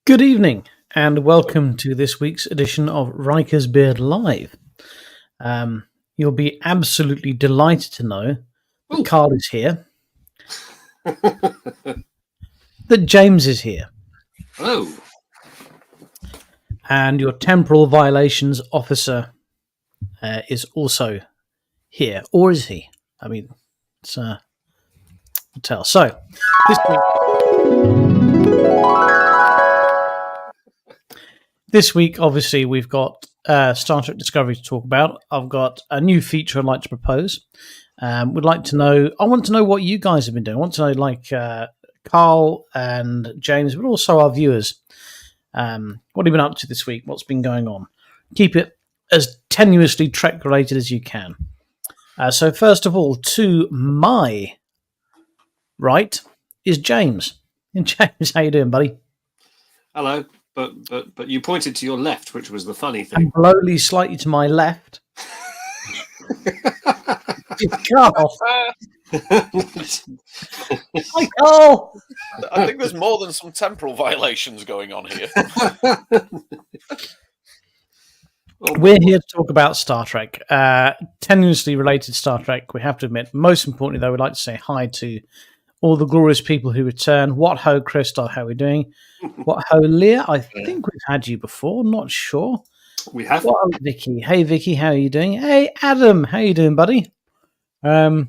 Good evening, and welcome to this week's edition of Riker's Beard Live. You'll be absolutely delighted to know that Carl is here, that James is here, Oh, and your temporal violations officer is also here. Or is he? I mean, it's tell. So, this week, obviously, we've got Star Trek Discovery to talk about. I've got a new feature I'd like to propose. Would like to know. I want to know what you guys have been doing. I want to know, like Carl and James, but also our viewers. What have you been up to this week? What's been going on? Keep it as tenuously Trek related as you can. So, first of all, to my right is James. And James, how you doing, buddy? hello. But you pointed to your left, which was the funny thing. And slowly, slightly to my left. Carl. Hi, Carl. I think there's more than some temporal violations going on here. We're here to talk about Star Trek, tenuously related Star Trek, we have to admit. Most importantly, though, we'd like to say hi to all the glorious people who return. What ho, Christoph, how are we doing? What ho, Leah? I think we've had you before, not sure. We have. What ho, Vicky? Hey, Vicky, how are you doing? Hey, Adam, how you doing, buddy? The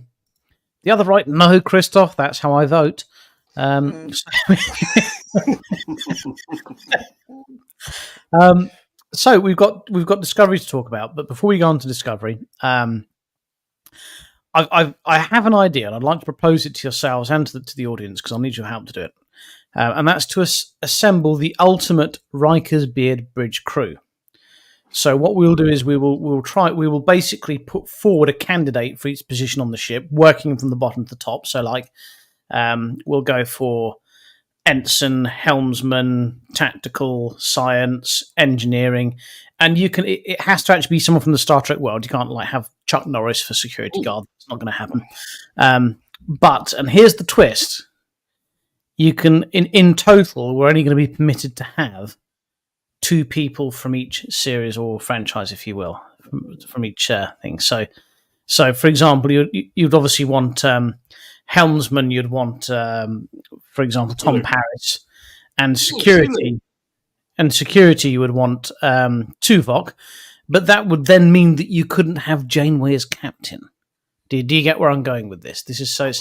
other right, no, Christoph, that's how I vote. So we've got Discovery to talk about, but before we go on to Discovery, I have an idea, and I'd like to propose it to yourselves and to the audience because I'll need your help to do it. And that's to assemble the ultimate Riker's Beard Bridge crew. So what we'll do is we will basically put forward a candidate for each position on the ship, working from the bottom to the top. So like we'll go for ensign, helmsman, tactical, science, engineering, and it has to actually be someone from the Star Trek world. You can't like have Chuck Norris for security guard. It's not going to happen. And here's the twist: you can in total, we're only going to be permitted to have 2 people from each series or franchise, if you will, from each thing. So for example, you'd obviously want helmsman. You'd want, for example, Tom Paris, and security. And security, you would want Tuvok, but that would then mean that you couldn't have Janeway as captain. Do you get where I'm going with this? This is to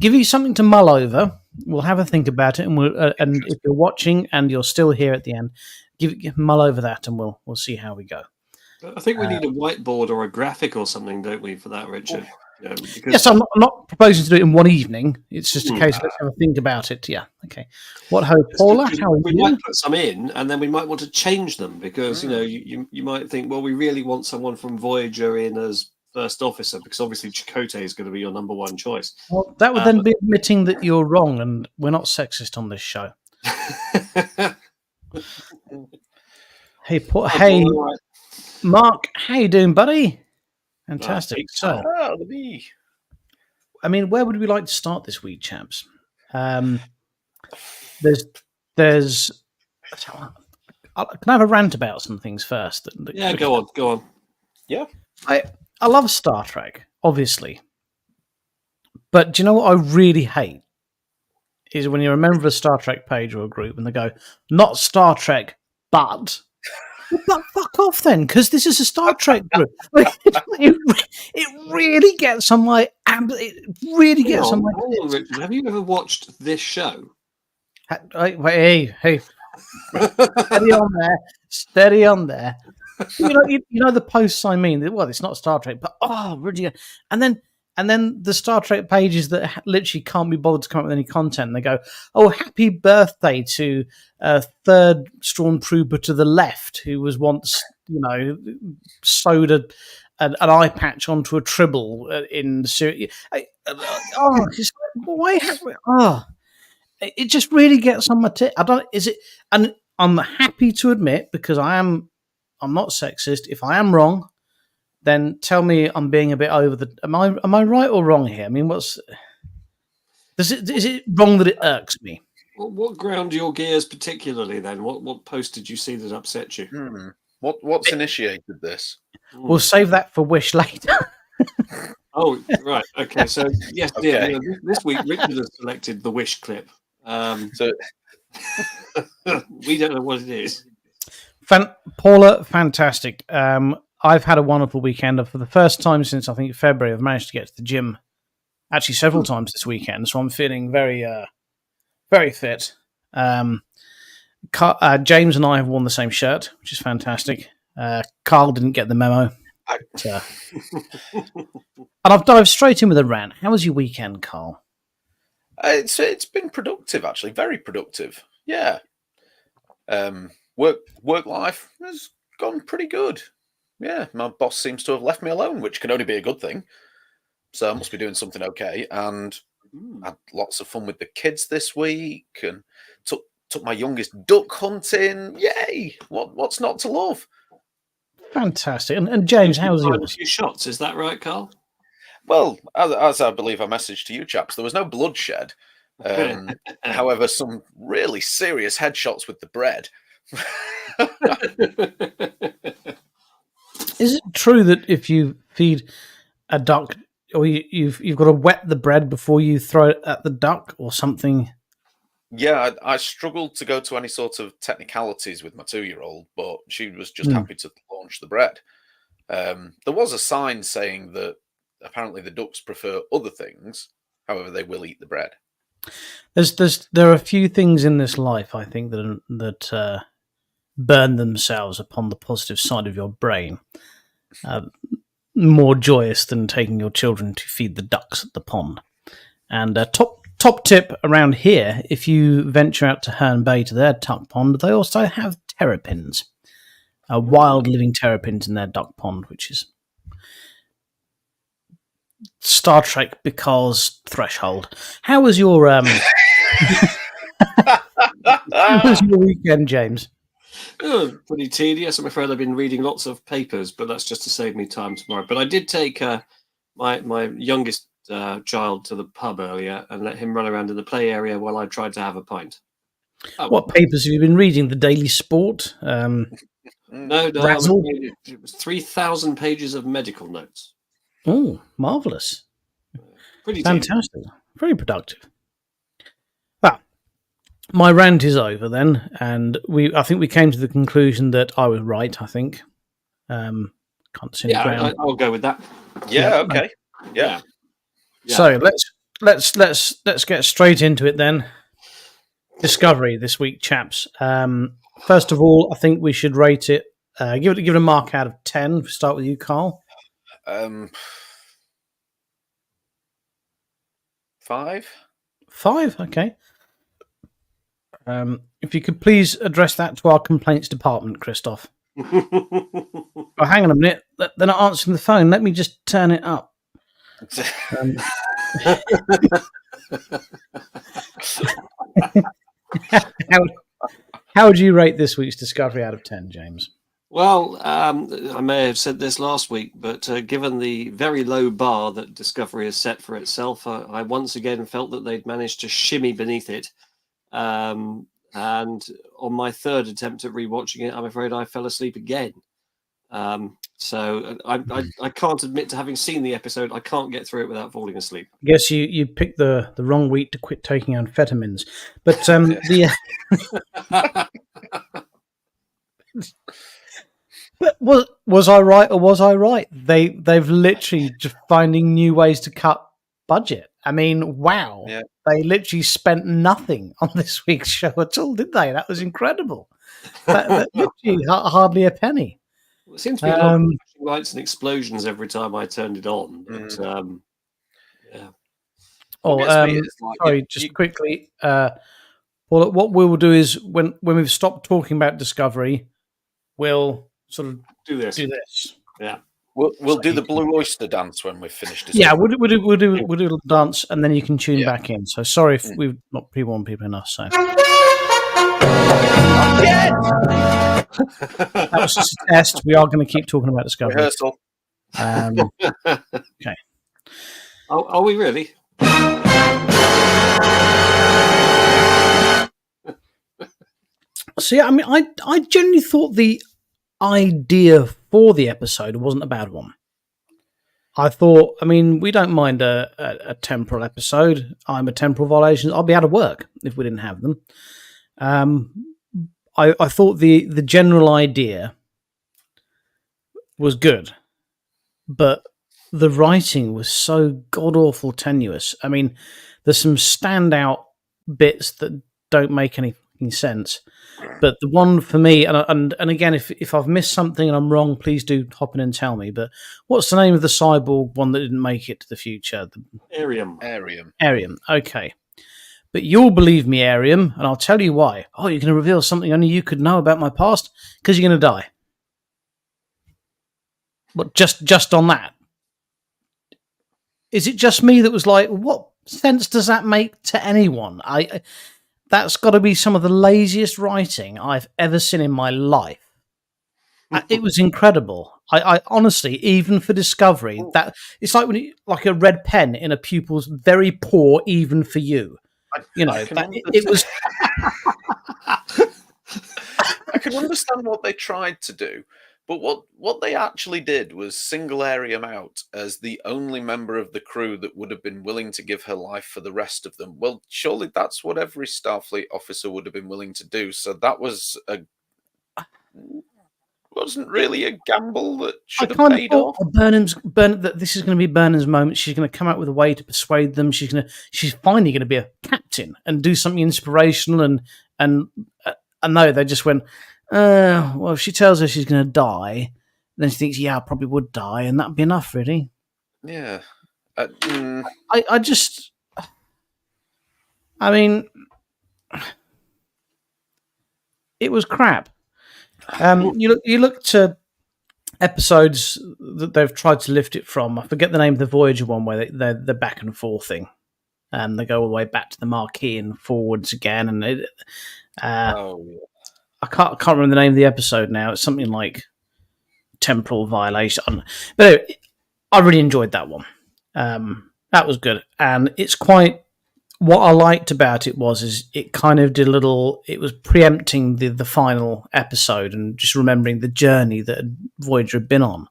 give you something to mull over. We'll have a think about it, and and if you're watching and you're still here at the end, mull over that, and we'll see how we go. I think we need a whiteboard or a graphic or something, don't we, for that, Richard? Yes, I'm not proposing to do it in one evening. It's just a case of let's have a think about it. Yeah, okay. What ho, Paula? How are you? We might put some in, and then we might want to change them because you might think, well, we really want someone from Voyager in as first officer because obviously Chakotay is going to be your number one choice. Well, that would then be admitting that you're wrong, and we're not sexist on this show. Hey, hey, right. Mark, how you doing, buddy? Fantastic. So, I mean, where would we like to start this week, chaps? There's. Can I have a rant about some things first? Yeah, go on. Yeah, I love Star Trek, obviously, but do you know what I really hate? Is when you're a member of a Star Trek page or a group and they go, "Not Star Trek, but." But fuck off then, because this is a Star Trek group. It really gets on my. It really gets on my. Richard, have you ever watched this show? Hey, steady on there. You know the posts I mean. Well, it's not Star Trek, but really, and then the Star Trek pages that literally can't be bothered to come up with any content. And they go, "Oh, happy birthday to a third stormtrooper to the left who was once, sewed an eye patch onto a tribble in the series." It just really gets on my tip. And I'm happy to admit, because I'm not sexist. If I am wrong, then tell me I'm being a bit over the. Am I right or wrong here? I mean, is it wrong that it irks me? What ground your gears particularly then? What post did you see that upset you? What's initiated this? We'll save that for Wish later. Oh, right. Okay. So, yes, dear. Okay. You know, this week, Richard has selected the Wish clip. So We don't know what it is. Paula, fantastic. I've had a wonderful weekend. For the first time since, I think, February, I've managed to get to the gym actually several times this weekend. So I'm feeling very, very fit. James and I have worn the same shirt, which is fantastic. Carl didn't get the memo. And I've dived straight in with a rant. How was your weekend, Carl? it's been productive, actually, very productive. Yeah. Work life has gone pretty good. Yeah, my boss seems to have left me alone, which can only be a good thing. So I must be doing something okay. And had lots of fun with the kids this week, and took my youngest duck hunting. Yay! What's not to love? Fantastic. And James, how was A yours? few shots, is that right, Carl? Well, as I believe I messaged to you chaps, there was no bloodshed. However, some really serious headshots with the bread. Is it true that if you feed a duck, or you've got to wet the bread before you throw it at the duck, or something? Yeah, I struggled to go to any sort of technicalities with my 2-year-old, but she was just happy to launch the bread. There was a sign saying that apparently the ducks prefer other things, however, they will eat the bread. There are a few things in this life, I think, that burn themselves upon the positive side of your brain. More joyous than taking your children to feed the ducks at the pond. And top tip around here: if you venture out to Herne Bay to their duck pond, they also have terrapins, wild living terrapins in their duck pond, which is Star Trek because threshold. How was your how was your weekend, James? Oh, pretty tedious. I'm afraid I've been reading lots of papers, but that's just to save me time tomorrow. But I did take my youngest child to the pub earlier and let him run around in the play area while I tried to have a pint. What papers have you been reading? The Daily Sport? No, Razzle? it was 3,000 pages of medical notes. Oh, marvellous. Pretty fantastic. Very productive. Well, my rant is over then, and I think we came to the conclusion that I was right, I think. Can't see any ground. I'll go with that. Yeah, okay. Yeah. So let's get straight into it then. Discovery this week, chaps. First of all, I think we should rate it. Give it a mark out of 10. Start with you, Carl. 5. 5, okay. If you could please address that to our complaints department, Christoph. Oh, hang on a minute. They're not answering the phone. Let me just turn it up. How would you rate this week's Discovery out of 10, James? Well, I may have said this last week, but given the very low bar that Discovery has set for itself, I once again felt that they'd managed to shimmy beneath it. And on my third attempt at rewatching it, I'm afraid I fell asleep again. So I can't admit to having seen the episode. I can't get through it without falling asleep. I guess you picked the wrong week to quit taking amphetamines. But But was I right or was I right? They've literally just finding new ways to cut budget. I mean, wow. Yeah. They literally spent nothing on this week's show at all, did they? That was incredible. Literally hardly a penny. Well, it seems to be a lot of lights and explosions every time I turned it on. But, yeah. Sorry, just quickly. Well, what we will do is when we've stopped talking about Discovery, we'll sort of do this. Yeah. We'll do the Blue Oyster dance when we've finished. Yeah, we'll do a little dance, and then you can tune back in. So sorry if we've not pre-warned people enough. So that was just a test. We are going to keep talking about Discovery. Rehearsal. Okay. Are we really? See, I mean, I genuinely thought the idea for the episode wasn't a bad one. I thought, I mean, we don't mind a temporal episode. I'm a temporal violation. I'll be out of work if we didn't have them. I thought the general idea was good, but the writing was so god awful tenuous. I mean, there's some standout bits that don't make any sense. But the one for me, and again, if I've missed something and I'm wrong, please do hop in and tell me. But what's the name of the cyborg one that didn't make it to the future? Arium. Okay. But you'll believe me, Arium, and I'll tell you why. Oh, you're going to reveal something only you could know about my past? Because you're going to die. But just on that. Is it just me that was like, what sense does that make to anyone? That's got to be some of the laziest writing I've ever seen in my life. It was incredible. I honestly, even for Discovery, that it's like like a red pen in a pupil's very poor, even for you. You know, it was. I can understand what they tried to do, but what they actually did was single Arium out as the only member of the crew that would have been willing to give her life for the rest of them. Well, surely that's what every Starfleet officer would have been willing to do. So that wasn't really a gamble that should have paid off. That this is going to be Burnham's moment. She's going to come out with a way to persuade them. She's finally going to be a captain and do something inspirational. And no, they just went. Well, if she tells her she's going to die, then she thinks, yeah, I probably would die, and that'd be enough, really. Yeah. I mean, it was crap. You look to episodes that they've tried to lift it from. I forget the name of the Voyager one where they're back and forthing, and they go all the way back to the Marquee and forwards again. And I can't remember the name of the episode now. It's something like Temporal Violation. But anyway, I really enjoyed that one. That was good, and it's quite. What I liked about it is it kind of did a little. It was preempting the final episode and just remembering the journey that Voyager had been on.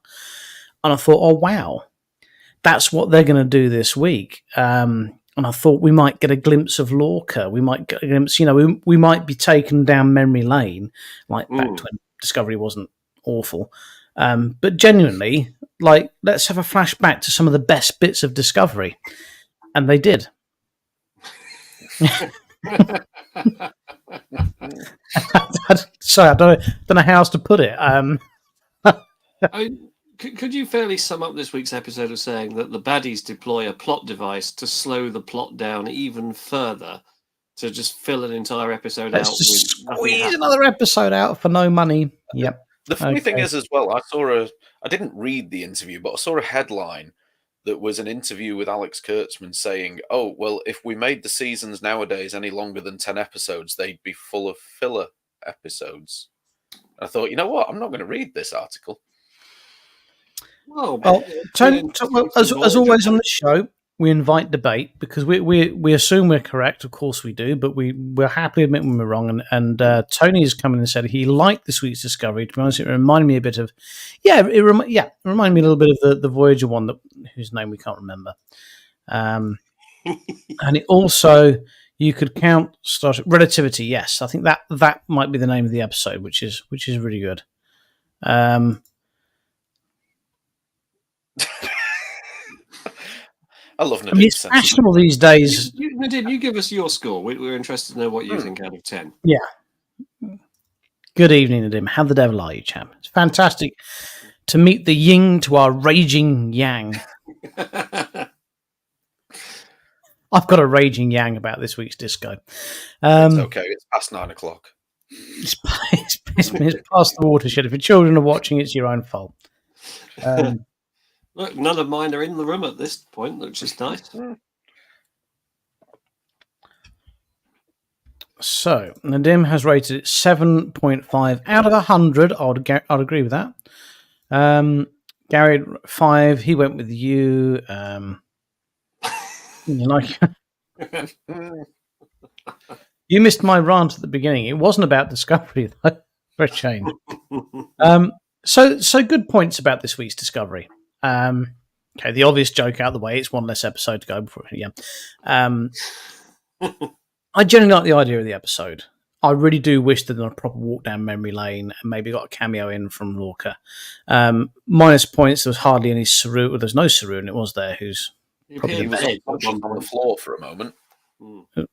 And I thought, oh wow, that's what they're going to do this week. And I thought we might get a glimpse of Lorca. We might get a glimpse. We might be taken down memory lane, like back to when Discovery wasn't awful. But genuinely, like, let's have a flashback to some of the best bits of Discovery, and they did. Sorry, I don't know how else to put it. Could you fairly sum up this week's episode of saying that the baddies deploy a plot device to slow the plot down even further, to just fill an entire episode Let's out? Just squeeze another episode out for no money. Yep. The funny thing is, as well, I didn't read the interview, but I saw a headline that was an interview with Alex Kurtzman saying, oh, well, if we made the seasons nowadays any longer than 10 episodes, they'd be full of filler episodes. I thought, you know what? I'm not going to read this article. Well, as always on the show, we invite debate because we assume we're correct. Of course we do, but we're happy to admit when we're wrong. And Tony has come in and said he liked this week's Discovery. To be honest, it reminded me a bit of, it reminded me a little bit of the Voyager one whose name we can't remember. And it also, you could count Relativity. Yes, I think that might be the name of the episode, which is really good. I love Nadim. It's fashionable these days. Nadim, you give us your score. We're interested to know what you think out of 10. Yeah. Good evening, Nadim. How the devil are you, chap? It's fantastic to meet the yin to our raging yang. I've got a raging yang about this week's disco. It's okay. It's past 9 o'clock. It's past the watershed. If your children are watching, it's your own fault. Look, none of mine are in the room at this point, which is nice. So, Nadim has rated it 7.5 out of 100. I'd agree with that. Gary, 5. He went with you. You You missed my rant at the beginning. It wasn't about Discovery, though, for a change. So good points about this week's Discovery. Okay, the obvious joke out of the way. It's one less episode to go before. Yeah. I generally like the idea of the episode. I really do wish they'd done a proper walk down memory lane and maybe got a cameo in from Lorca. Minus points, there was hardly any Saru. Well, there's no Saru, and it was there who's probably He was unconscious on the floor for a moment.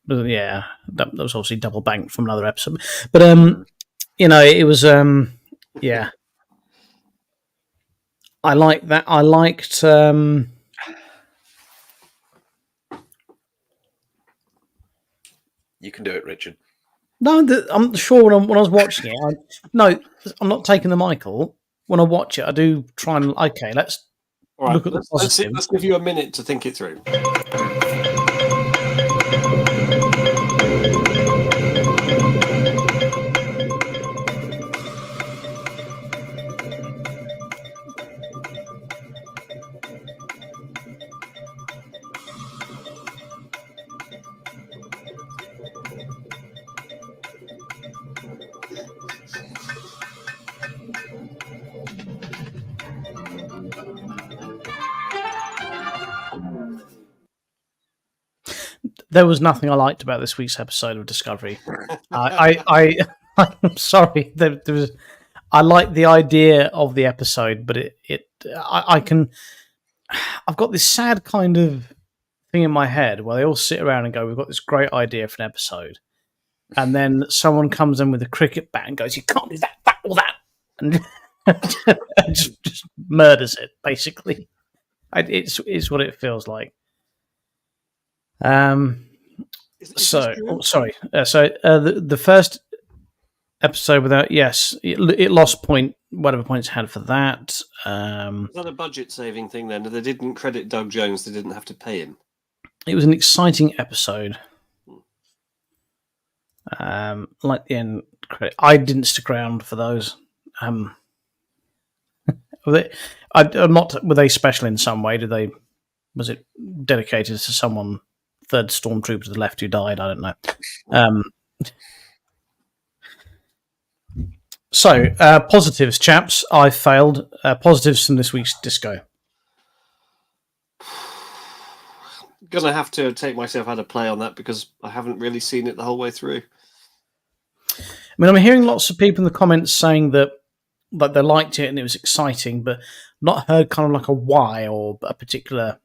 Yeah, that was obviously double banked from another episode. But it was yeah. I like that. I liked. You can do it, Richard. No, I'm sure when I was watching it. I'm not taking the Michael. When I watch it, I do try and let's All right, look at the positive. Let's give you a minute to think it through. There was nothing I liked about this week's episode of Discovery. I'm sorry. There was. I like the idea of the episode, but I've got this sad kind of thing in my head where they all sit around and go, "We've got this great idea for an episode," and then someone comes in with a cricket bat and goes, "You can't do that, or that," and just murders it. Basically, it's what it feels like. The first episode without it lost whatever points it had for that. Was that a budget saving thing then? They didn't credit Doug Jones, they didn't have to pay him. It was an exciting episode. Like the end credit. I didn't stick around for those. Were they special in some way? Was it dedicated to someone, third stormtrooper to the left who died? I don't know. So, positives, chaps. I failed. Positives from this week's disco. Gonna have to take myself out of play on that because I haven't really seen it the whole way through. I mean, I'm hearing lots of people in the comments saying that they liked it and it was exciting, but not heard kind of like a why or a particular.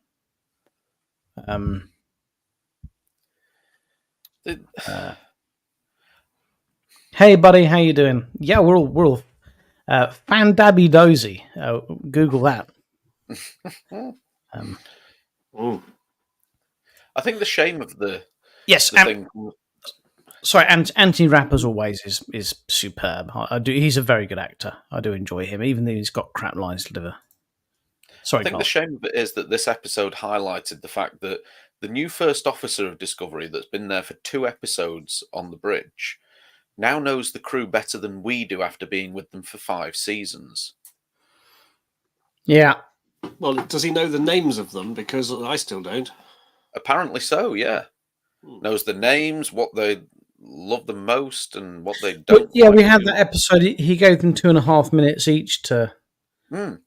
Hey, buddy, how you doing? Yeah, we're all fan-dabby dozy. Google that. I think the shame of the thing. Sorry, Anthony Rapp as always is superb. He's a very good actor. I do enjoy him, even though he's got crap lines to deliver. Sorry, I think the shame of it is that this episode highlighted the fact that the new first officer of Discovery that's been there for 2 episodes on the bridge now knows the crew better than we do after being with them for 5 seasons. Yeah. Well, does he know the names of them? Because I still don't. Apparently so, yeah. Knows the names, what they love the most, and what they don't. Yeah, we had that episode. He gave them 2.5 minutes each to,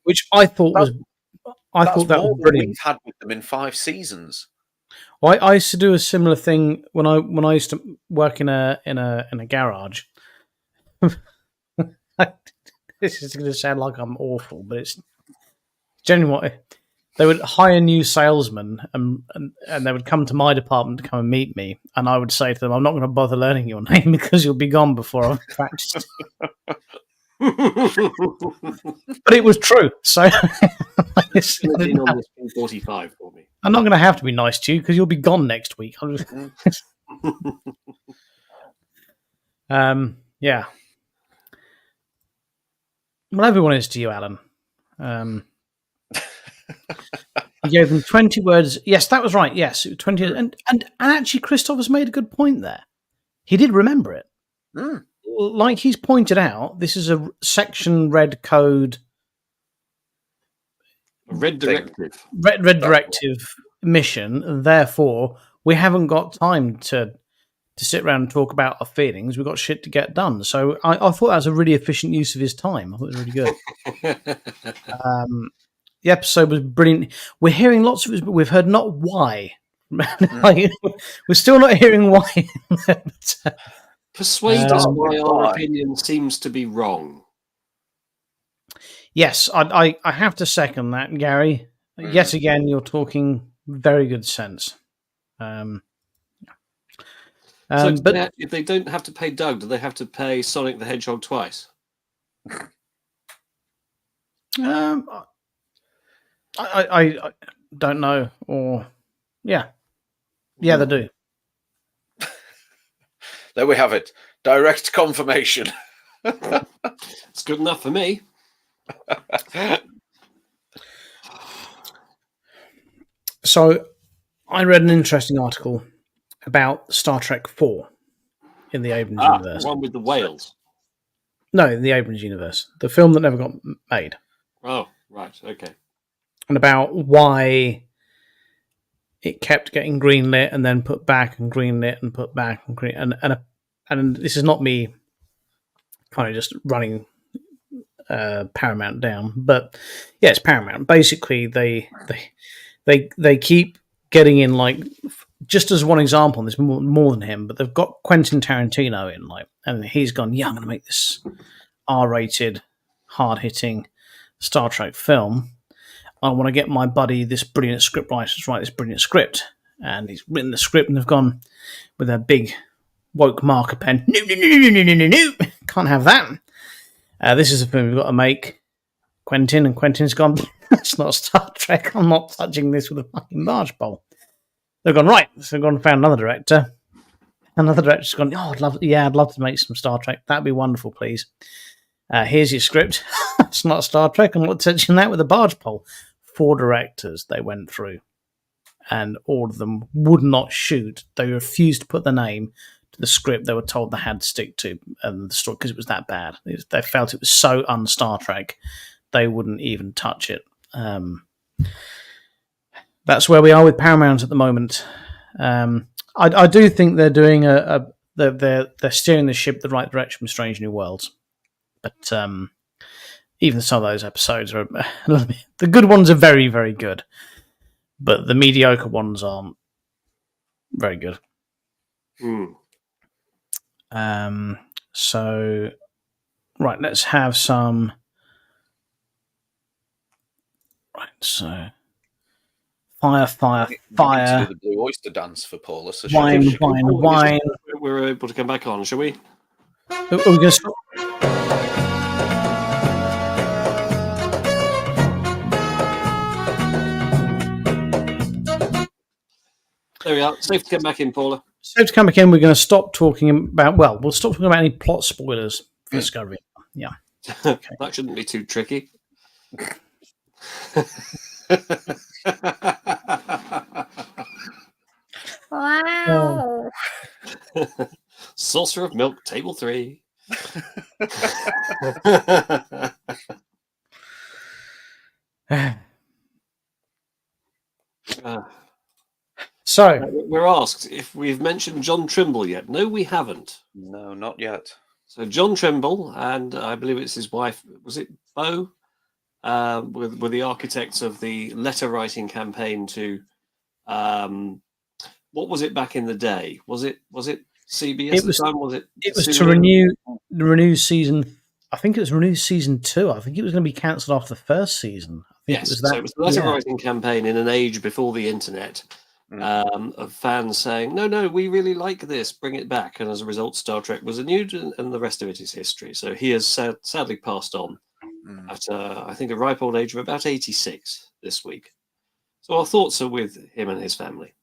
which I thought was brilliant. We've had with them in 5 seasons. Well, I used to do a similar thing when I used to work in a garage. This is going to sound like I'm awful, but it's generally what they would hire new salesmen and they would come to my department to come and meet me, and I would say to them, "I'm not going to bother learning your name because you'll be gone before I've practiced." But it was true, so P45 for me. I'm not going to have to be nice to you because you'll be gone next week. Yeah. Well, everyone is to you, Alan. He gave them 20 words. Yes, that was right. Yes, 20. And actually, Christoph has made a good point there. He did remember it. Like he's pointed out, this is a section red code. Red directive. Red directive mission. And therefore, we haven't got time to to sit around and talk about our feelings. We've got shit to get done. So I thought that was a really efficient use of his time. I thought it was really good. The episode was brilliant. We're hearing lots of it, but we've heard not why. Like, we're still not hearing why. Persuade us why our opinion seems to be wrong. Yes, I have to second that, Gary. Yet again, you're talking very good sense. But But if they don't have to pay Doug, do they have to pay Sonic the Hedgehog twice? I don't know. Or yeah, they do. There we have it. Direct confirmation. It's good enough for me. So I read an interesting article about Star Trek 4 in the Abrams universe. The one with the whales. No, in the Abrams universe. The film that never got made. Oh, right. Okay. And about why it kept getting greenlit and then put back and greenlit and put back and green and this is not me kind of just running Paramount down, but yeah, it's Paramount. Basically, they keep getting in, like, just as one example, and there's more than him, but they've got Quentin Tarantino in, like, and he's gone, yeah, I'm going to make this R-rated, hard-hitting Star Trek film. I want to get my buddy, this brilliant script writer, to write this brilliant script. And he's written the script, and they've gone with a big woke marker pen. No. Can't have that. This is a film we've got to make. Quentin, and Quentin's gone, that's not Star Trek. I'm not touching this with a fucking barge pole. They've gone, right. So they've gone and found another director. Another director's gone, oh, I'd love to make some Star Trek. That'd be wonderful, please. Here's your script. It's not Star Trek. I'm not touching that with a barge pole. 4 directors they went through, and all of them would not shoot. They refused to put the name to the script they were told they had to stick to, and the story, because it was that bad. They felt it was so un-Star Trek, they wouldn't even touch it. That's where we are with Paramount at the moment. I do think they're doing they're steering the ship the right direction with Strange New Worlds, but even some of those episodes are a little bit. The good ones are very, very good, but the mediocre ones aren't very good. So, right, let's have some. Right, so fire. To do the Blue Oyster Dance for Paula. So wine. We're able to come back on, shall we? Are we going to stop? There we are. Safe to get back in, Paula. Safe to come back in. We're going to stop talking about. Well, we'll stop talking about any plot spoilers for Discovery. Yeah, okay. That shouldn't be too tricky. Wow. Saucer of milk, table 3. So we're asked if we've mentioned John Trimble yet. No, we haven't. No, not yet. So John Trimble, and I believe it's his wife, was it Bo? Were the architects of the letter writing campaign to what was it back in the day? Was it CBS? It was. At the time? Was it? It was to renew season. I think it was renew season 2. I think it was going to be cancelled after the first season. I think Yes, it was that. so it was the letter writing campaign in an age before the internet. Of fans saying, no, we really like this, bring it back. And as a result, Star Trek was renewed, and the rest of it is history. So he has sadly passed on at, I think, a ripe old age of about 86 this week. So our thoughts are with him and his family.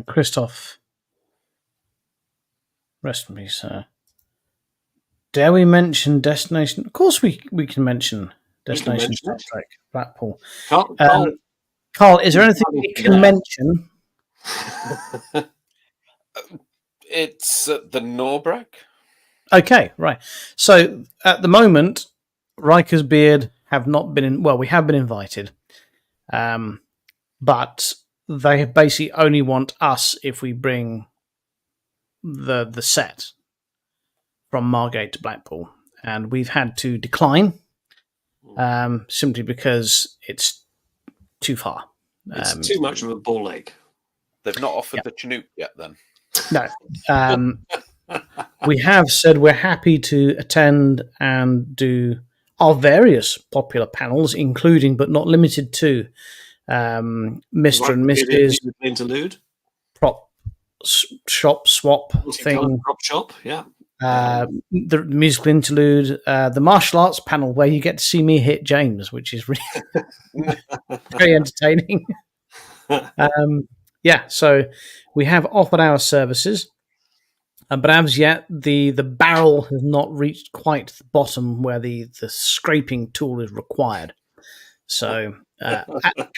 Christoph, rest in peace, sir. Dare we mention Destination? Of course, we can mention Destination Star Trek Blackpool. Carl, is there anything we can mention? It's the Norbreck. Okay, right. So at the moment, Riker's beard have not been in. Well, we have been invited. But they basically only want us if we bring the set from Margate to Blackpool, and we've had to decline simply because it's too far. It's too much of a ball ache. They've not offered the Chinook yet, then. No. We have said we're happy to attend and do our various popular panels, including but not limited to Mr. and Mrs. Interlude, prop shop swap thing, prop shop, yeah. The musical interlude, the martial arts panel where you get to see me hit James, which is really very entertaining. So we have offered our services, but as yet the barrel has not reached quite the bottom where the scraping tool is required. So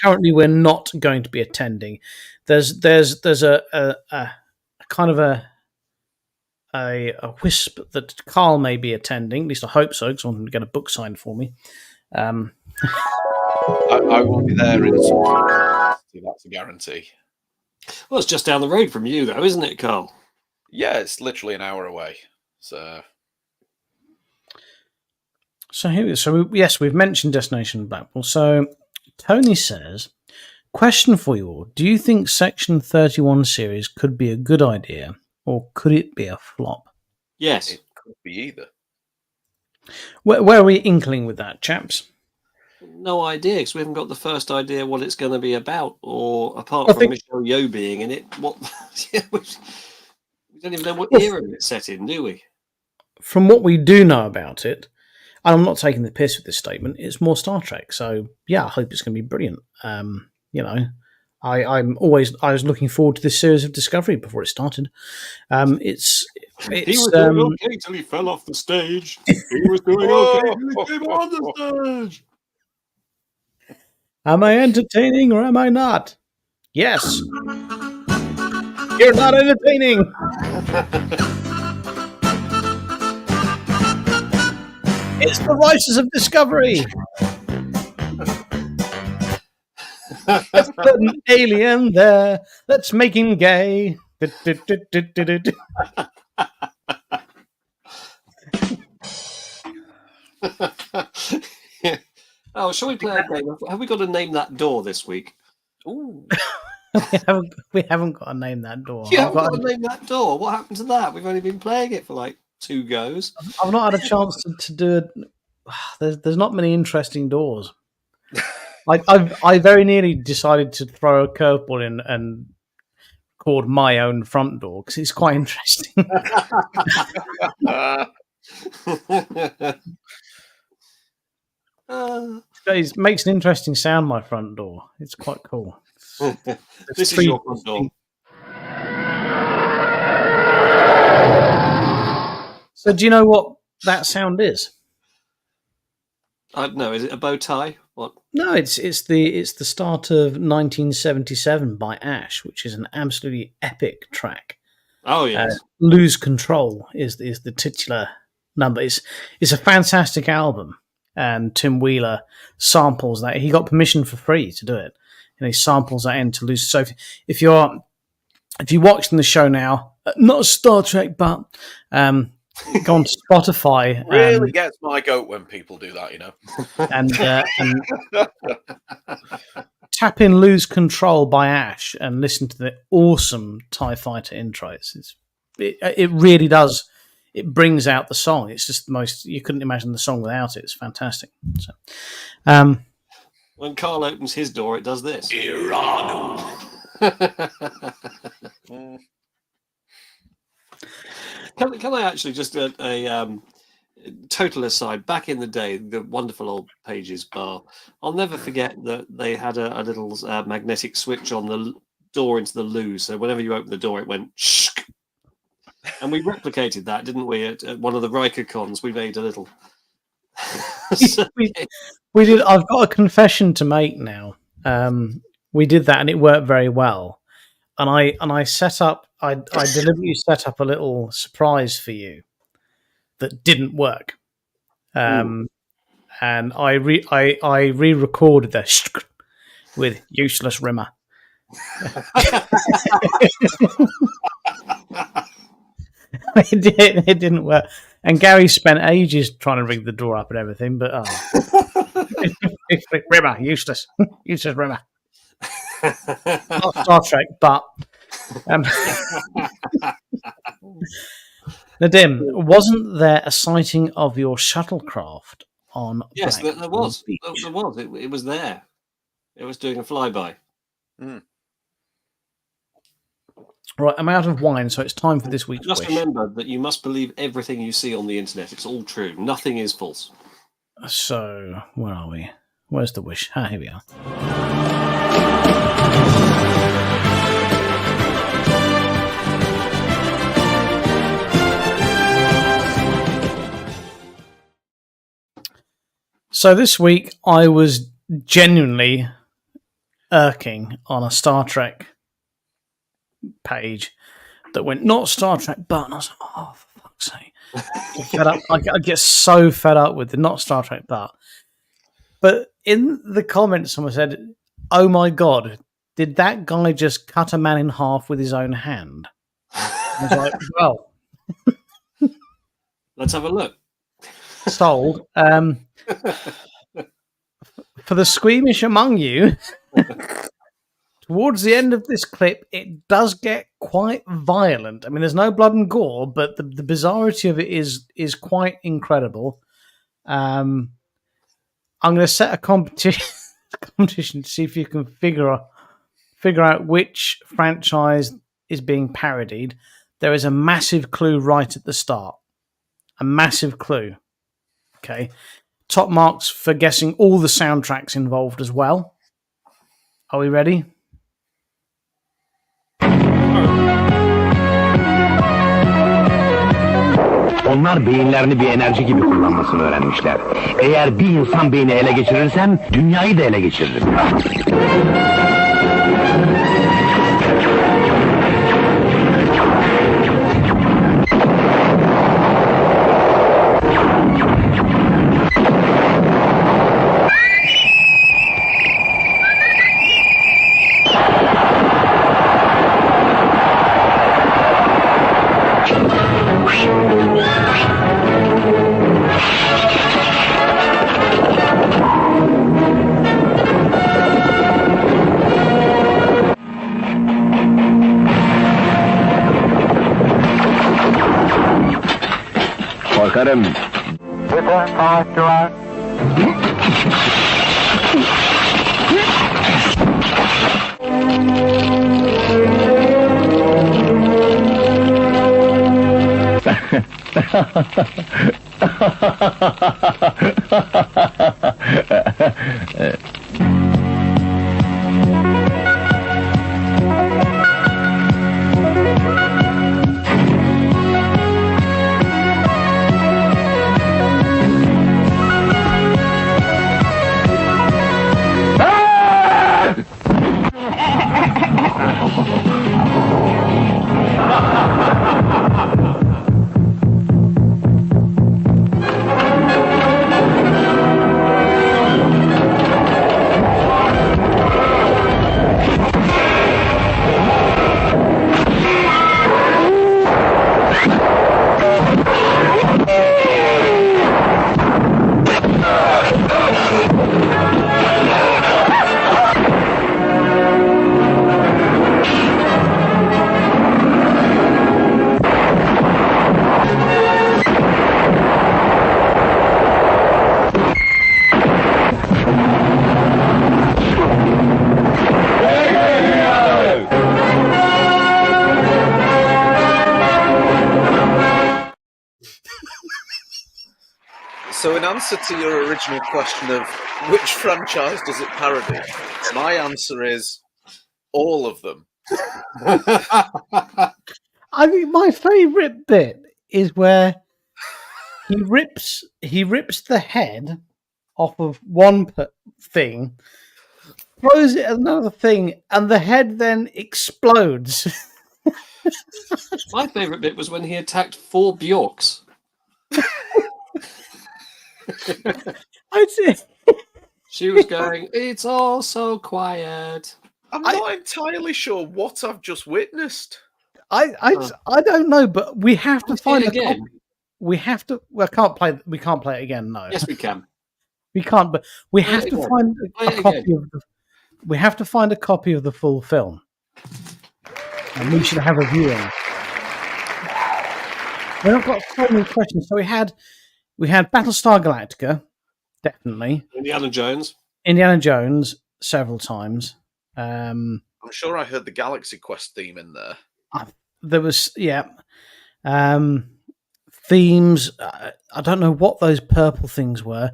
currently we're not going to be attending. There's a kind of a wisp that Carl may be attending. At least I hope so, because I want him to get a book signed for me. I will be there in some capacity, that's a guarantee. Well, it's just down the road from you, though, isn't it, Carl? Yeah, it's literally an hour away. So yes, we've mentioned Destination Blackpool. So Tony says, question for you all. Do you think Section 31 series could be a good idea, or could it be a flop? Yes. It could be either. Where are we inkling with that, chaps? No idea, because we haven't got the first idea what it's going to be about, or apart from Michelle Yeoh being in it, what we don't even know what era it's set in, do we? From what we do know about it, and I'm not taking the piss with this statement, it's more Star Trek. So yeah, I hope it's going to be brilliant. I was looking forward to this series of Discovery before it started. He was doing okay till he fell off the stage. He was doing okay till he came on the stage. Am I entertaining or am I not? Yes. You're not entertaining. It's the Rises of Discovery. Let's put an alien there. Let's make him gay. Oh, shall we play a game? Have we got to name that door this week? Ooh. we haven't got to name that door. You haven't got to name that door. What happened to that? We've only been playing it for like 2 goes. I've not had a chance to do it. There's not many interesting doors. I very nearly decided to throw a curveball in and record my own front door because it's quite interesting. It makes an interesting sound, my front door. It's quite cool. This is your front door. So do you know what that sound is? I don't know. Is it a bow tie? What? No, it's the start of 1977 by Ash, which is an absolutely epic track. Oh yes. Lose Control is the titular number. It's a fantastic album. And Tim Wheeler samples that. He got permission for free to do it, and he samples that into Lose. So if you're watching the show now, not Star Trek, but go on to Spotify. Really gets my goat when people do that, you know. And tap in "Lose Control" by Ash and listen to the awesome TIE Fighter intros. It really does. It brings out the song. It's just the most. You couldn't imagine the song without it. It's fantastic. So, when Carl opens his door, it does this. Iranu. Can I actually just a total aside? Back in the day, the wonderful old Pages bar. I'll never forget that they had a little magnetic switch on the door into the loo. So whenever you open the door, it went shh. And we replicated that, didn't we? At one of the Riker cons, we made a little. we did. I've got a confession to make now. We did that, and it worked very well. And I set up. I deliberately set up a little surprise for you that didn't work. And I re-recorded that with useless Rimmer. It didn't work. And Gary spent ages trying to rig the door up and everything, but Rimmer, useless Rimmer. Not Star Trek, but Nadim, wasn't there a sighting of your shuttlecraft on? Yes, there was. Beach? There was. It was there. It was doing a flyby. Right, I'm out of wine, so it's time for this week's Just wish. remember that you must believe everything you see on the internet. It's all true. Nothing is false. So, where are we? Where's the wish? Ah, here we are. So this week I was genuinely irking on a Star Trek page that went not Star Trek, but and I was like, oh, for fuck's sake! Fed up. I get so fed up with the not Star Trek, but in the comments, someone said, "Oh my god, did that guy just cut a man in half with his own hand?" I was like, "Well, let's have a look." Sold. For the squeamish among you, towards the end of this clip, it does get quite violent. I mean, there's no blood and gore, but the bizarrity of it is quite incredible. I'm going to set a competition to see if you can figure out which franchise is being parodied. There is a massive clue right at the start. A massive clue. Okay. Top marks for guessing all the soundtracks involved as well. Are we ready? Onlar beyinlerini bir enerji gibi kullanmasını öğrenmişler. Eğer bir insan beyni ele geçirirsem dünyayı da ele geçiririm. Korkarım. So in answer to your original question of which franchise does it parody, my answer is all of them. I mean, my favourite bit is where he rips the head off of one thing, throws it at another thing, and the head then explodes. My favourite bit was when he attacked 4 Bjorks. She was going, it's all so quiet. I'm not entirely sure what I've just witnessed. I don't know, but we have to Let's find see it a again. copy. We have to. Well, can't play. We can't play it again. No, Yes, we can. we can't. But we Play have it to again. find Play a it copy again. of the. We have to find a copy of the full film, and we should have a viewing. Then I've got so many questions. So we had Battlestar Galactica, definitely. Indiana Jones. Indiana Jones several times. I'm sure I heard the Galaxy Quest theme in there. There was themes. I don't know what those purple things were.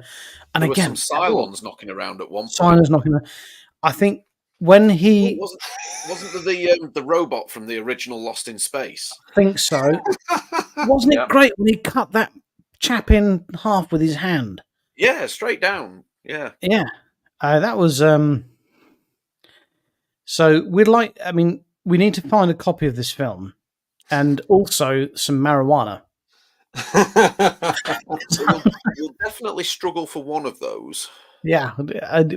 And There again, were some Cylons knocking around at one point. Simon's not going to. I think when he Wasn't the robot from the original Lost in Space? thinks so, wasn't it Yeah. great when he cut that chap in half with his hand? Yeah, straight down. Yeah. Yeah, that was. So we'd like. I mean, we need to find a copy of this film, and also some marijuana. We'll definitely struggle for one of those. Yeah,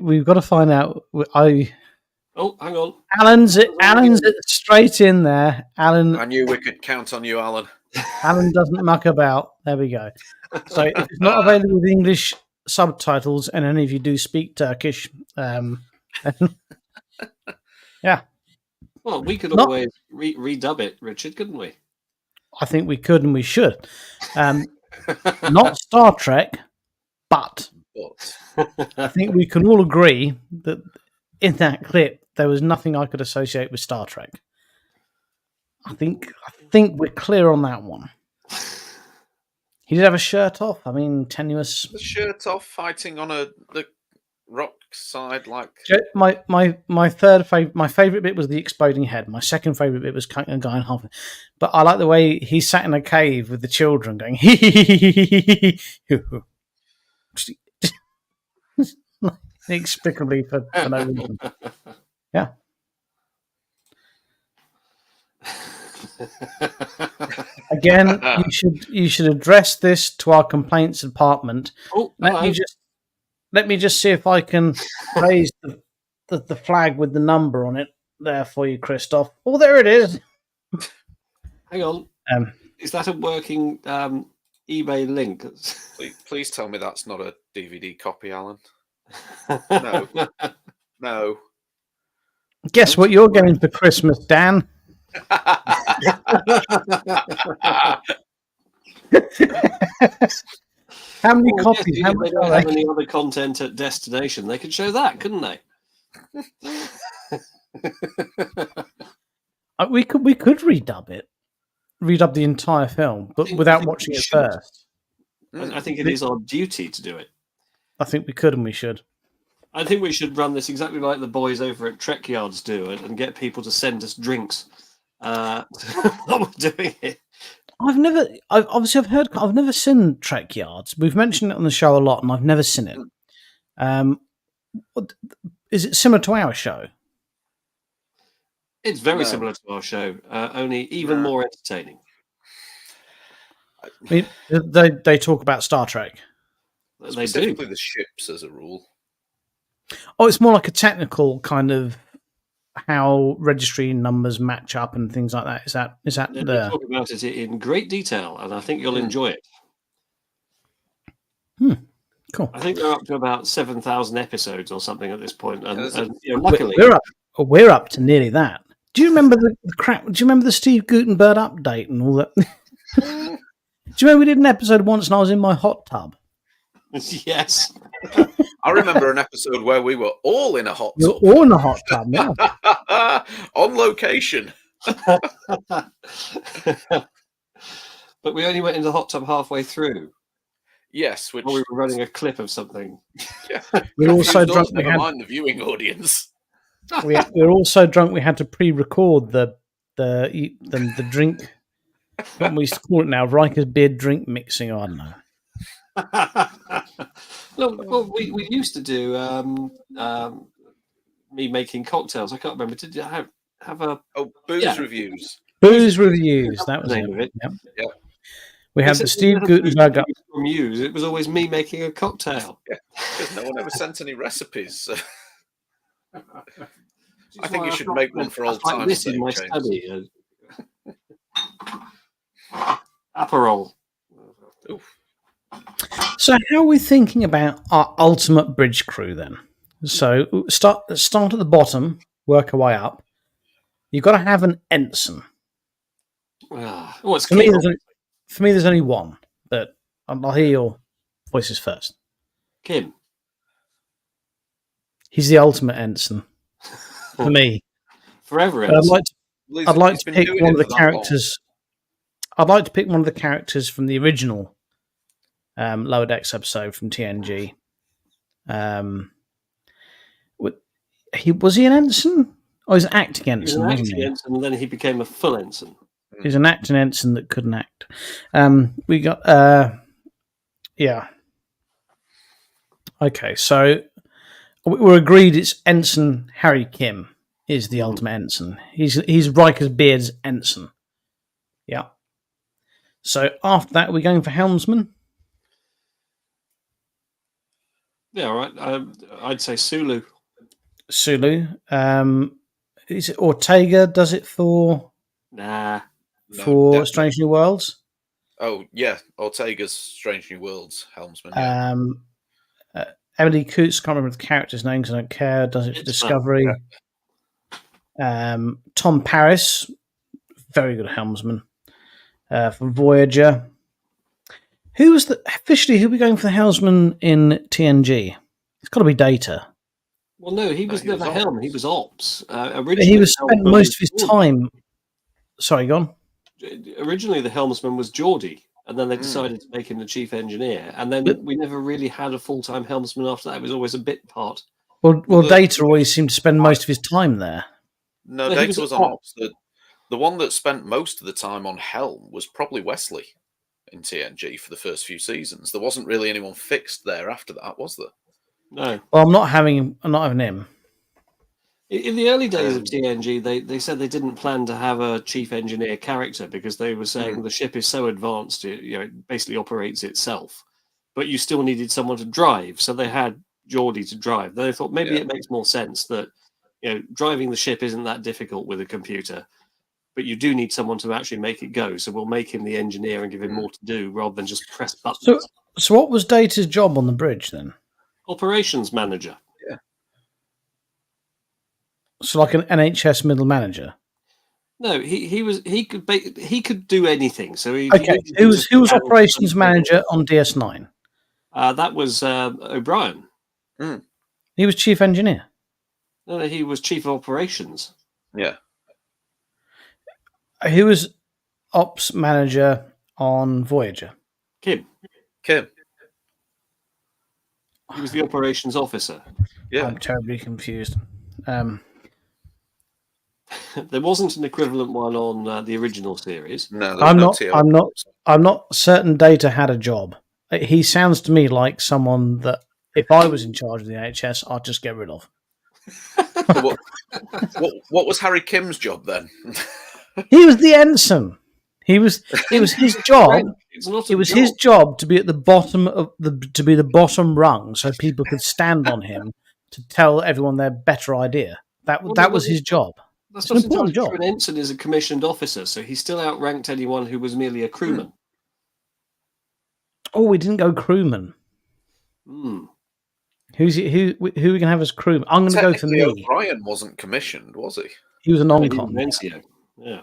we've got to find out. Oh, hang on. Alan's straight in there. I knew we could count on you, Alan. Alan doesn't muck about. There we go. So if it's not available with English subtitles, and any of you do speak Turkish, then yeah, Well, we could Not- always redub it, Richard, couldn't we? I think we could and we should. Not Star Trek, but But I think we can all agree that in that clip there was nothing I could associate with Star Trek. I think we're clear on that one. He did have a shirt off. I mean, tenuous. the shirt off, fighting on the rock side, like My favorite bit was the exploding head. My second favorite bit was cutting a guy in half. But I like the way he sat in a cave with the children going inexplicably for no reason. Yeah. Again, you should address this to our complaints department. Oh, Let me just see if I can raise the flag with the number on it there for you, Christoph. Oh, there it is. hang on. Is that a working eBay link? please tell me that's not a DVD copy, Alan. No. No. Guess what you're getting for Christmas, Dan? How many Well, copies? yes, How if much they don't are have they? any other content at destination, they could show that, couldn't they? We could redub the entire film, but I without think watching we it should. first. I think it is our duty to do it. I think we could and we should. I think we should run this exactly like the boys over at Trek Yards do it and get people to send us drinks while we're doing it. I've never seen Trek Yards. We've mentioned it on the show a lot, and I've never seen it. Is it similar to our show? It's very No. similar to our show, only even more entertaining. I mean, they talk about Star Trek. They do. Specifically the ships as a rule. Oh, it's more like a technical kind of how registry numbers match up and things like that. Is that They the talk about it in great detail, and I think you'll enjoy it. cool? I think they're up to about 7,000 episodes or something at this point, and We're luckily, we're up to nearly that. Do you remember the crap? Do you remember the Steve Gutenberg update and all that? Do you remember we did an episode once and I was in my hot tub? yes. I remember an episode where we were all in a hot You're tub. all in a hot tub, yeah. On location. But we only went into the hot tub halfway through. Yes, which While we were running a clip of something. We were all so confused drunk us, we never had mind the viewing audience. we were all so drunk we had to pre-record the drink. What we used to call it now, Riker's beer drink mixing. Or I don't know. Well, we used to do me making cocktails. I can't remember. Did you have a Oh, booze Yeah. reviews. Booze reviews. That was name of it? Yep. Yep. We had the Except Steve never food Gutenberg. reviews from you. It was always me making a cocktail. Because no one ever sent any recipes. So Which I is think why you I've should got make one for old stuff like time's this in sake, my James. study. Aperol. Oof. So, how are we thinking about our ultimate bridge crew then? So, start at the bottom, work our way up. You've got to have an ensign. Oh, it's For me, Kim. there's only one, but I'll hear your voices first. Kim. He's the ultimate ensign for me. Forever But ensign. I'd like He's to been pick doing one it of the for that long. characters. I'd like to pick one of the characters from the original Lower Decks episode from TNG. Was he an ensign? Oh, he's an acting He was ensign, an wasn't acting he? ensign, and then he became a full ensign. He's an acting ensign that couldn't act. We got, yeah. Okay, so we're agreed it's Ensign Harry Kim is the ultimate ensign. He's Riker's Beard's ensign. Yeah. So after that, we're going for helmsman. Yeah, all right. I'd say Sulu. Sulu. Is it Ortega? Does it for Nah. No, for definitely. Strange New Worlds? Oh, yeah. Ortega's Strange New Worlds helmsman. Yeah. Emily Coots, can't remember the character's name because I don't care. Does it for It's Discovery? Tom Paris, very good helmsman for Voyager. Who was who are we going for the helmsman in TNG? It's got to be Data. Well, no, he was he was never ops. helm. He was ops. But Originally, he the was spent helmsman most of his Geordie. time. Sorry, go on. Originally, the helmsman was Geordie, and then they decided to make him the chief engineer. And then But- we never really had a full-time helmsman after that. It was always a bit part. Well, Well, the- Data always seemed to spend most of his time there. No, No, he Data was was on ops. ops. The one that spent most of the time on helm was probably Wesley in TNG for the first few seasons. There wasn't really anyone fixed there after that, was there? No. Well, I'm not having him. In the early days of TNG, they said they didn't plan to have a chief engineer character because they were saying the ship is so advanced, it basically operates itself. But you still needed someone to drive, so they had Geordie to drive. Then they thought maybe it makes more sense that driving the ship isn't that difficult with a computer, but you do need someone to actually make it go. So we'll make him the engineer and give him more to do rather than just press buttons. So what was Data's job on the bridge then? Operations manager. So like an NHS middle manager. No, he could do anything. So Okay, who was operations manager on DS9? That was O'Brien. He was chief engineer. No, he was chief of operations. Yeah. Who was ops manager on Voyager? Kim. Kim. He was the operations officer. Yeah. I'm terribly confused. There wasn't an equivalent one on the original series. No, there was no TO. I'm not certain Data had a job. He sounds to me like someone that if I was in charge of the NHS, I'd just get rid of. What was Harry Kim's job then? He was the ensign. It was his job. It was his job to be at the bottom of the bottom rung, so people could stand on him to tell everyone their better idea. That was his job. That's It's an not important entirely true. job. An ensign is a commissioned officer, so he still outranked anyone who was merely a crewman. Oh, we didn't go crewman. Hmm. Who are we going to have as crewman? I'm going to go for Technically, me. O'Brien wasn't commissioned, was he? He was a He was non-con. an NCO. Yeah.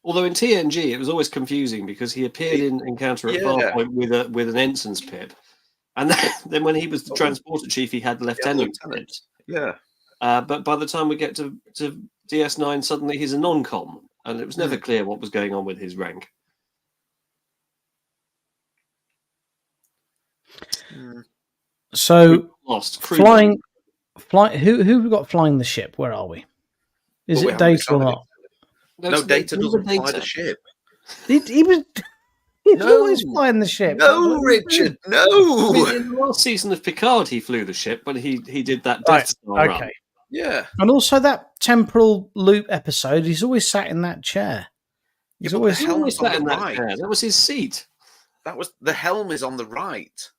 Although in TNG it was always confusing because he appeared in Encounter at Farpoint with an ensign's pip, and then when he was the transporter chief, he had lieutenant. Yeah. But by the time we get to DS9, suddenly he's a non-com, and it was never clear what was going on with his rank. So Lost. flying. Who have we got flying the ship? Where are we? Is Well, we it haven't Data or decided. not? No, Data doesn't fly the ship. He was. He was No. always flying the ship. No, Richard, no. I mean, in the last season of Picard, he flew the ship, but he did that Death Star run. Okay. Yeah. And also that temporal loop episode, he's always sat in that chair. He's but always. the helm is on sat the in that right. chair. That was his seat. That was the helm is on the right.